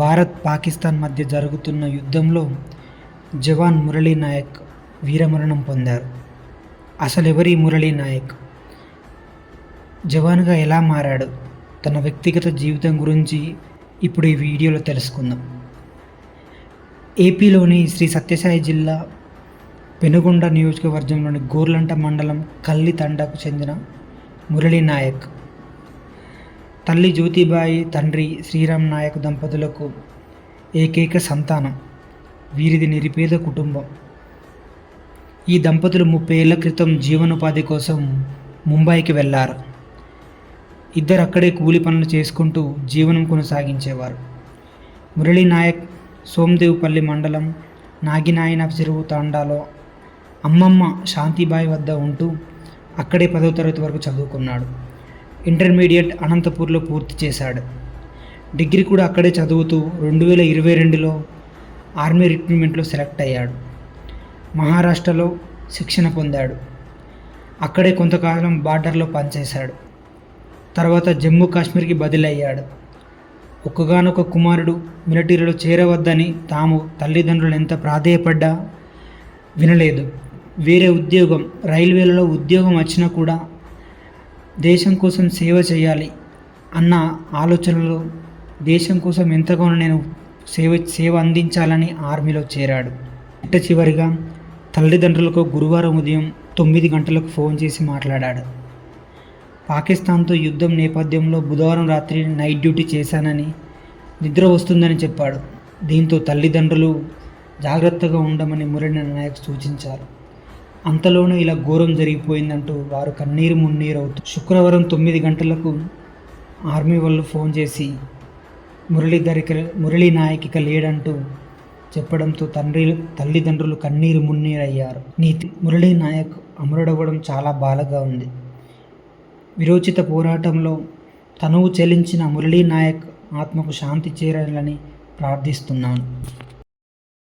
భారత్ పాకిస్తాన్ మధ్య జరుగుతున్న యుద్ధంలో జవాన్ మురళీ నాయక్ వీరమరణం పొందారు. అసలెవరి మురళీ నాయక్? జవాన్గా ఎలా మారాడు? తన వ్యక్తిగత జీవితం గురించి ఇప్పుడు ఈ వీడియోలో తెలుసుకుందాం. ఏపీలోని శ్రీ సత్యసాయి జిల్లా పెనుగొండ నియోజకవర్గంలోని గోర్లంట మండలం కల్లి తండాకు చెందిన మురళీ నాయక్ తల్లి జ్యోతిబాయి, తండ్రి శ్రీరామ్ నాయక్ దంపతులకు ఏకైక సంతానం. వీరిది నిరుపేద కుటుంబం. ఈ దంపతులు 30 ఏళ్ల క్రితం జీవనోపాధి కోసం ముంబైకి వెళ్ళారు. ఇద్దరు అక్కడే కూలి పనులు చేసుకుంటూ జీవనం కొనసాగించేవారు. మురళీ నాయక్ సోమదేవుపల్లి మండలం నాగినాయన చెరువు తాండాలో అమ్మమ్మ శాంతిబాయి వద్ద ఉంటూ అక్కడే 10వ తరగతి వరకు చదువుకున్నాడు. ఇంటర్మీడియట్ అనంతపూర్లో పూర్తి చేశాడు. డిగ్రీ కూడా అక్కడే చదువుతూ 2022లో ఆర్మీ రిక్రూట్మెంట్లో సెలెక్ట్ అయ్యాడు. మహారాష్ట్రలో శిక్షణ పొందాడు. అక్కడే కొంతకాలం బార్డర్లో పనిచేశాడు. తర్వాత జమ్మూ కాశ్మీర్కి బదిలీ అయ్యాడు. ఒక్కగానొక కుమారుడు మిలిటరీలో చేరవద్దని తాము తల్లిదండ్రులు ఎంత ప్రాధేయపడ్డా వినలేదు. వేరే ఉద్యోగం, రైల్వేలలో ఉద్యోగం వచ్చినా కూడా దేశం కోసం సేవ చేయాలి అన్న ఆలోచనలో దేశం కోసం ఎంతగానో నేను సేవ అందించాలని ఆర్మీలో చేరాడు. చివరిగా తల్లిదండ్రులకు గురువారం ఉదయం 9 గంటలకు ఫోన్ చేసి మాట్లాడాడు. పాకిస్తాన్తో యుద్ధం నేపథ్యంలో బుధవారం రాత్రి నైట్ డ్యూటీ చేశానని, నిద్ర వస్తుందని చెప్పాడు. దీంతో తల్లిదండ్రులు జాగ్రత్తగా ఉండమని మురళీ నాయక్ సూచించారు. అంతలోనే ఇలా ఘోరం జరిగిపోయిందంటూ వారు కన్నీరు మున్నీరు అవుతూ శుక్రవారం 9 గంటలకు ఆర్మీ వాళ్ళు ఫోన్ చేసి మురళీ నాయక్ ఇక లేడంటూ చెప్పడంతో తల్లిదండ్రులు కన్నీరు మున్నీరు అయ్యారు. మురళీ నాయక్ అమరుడవ్వడం చాలా బాధగా ఉంది. విరోచిత పోరాటంలో తనువు చెలించిన మురళీ నాయక్ ఆత్మకు శాంతి చేరాలని ప్రార్థిస్తున్నాను.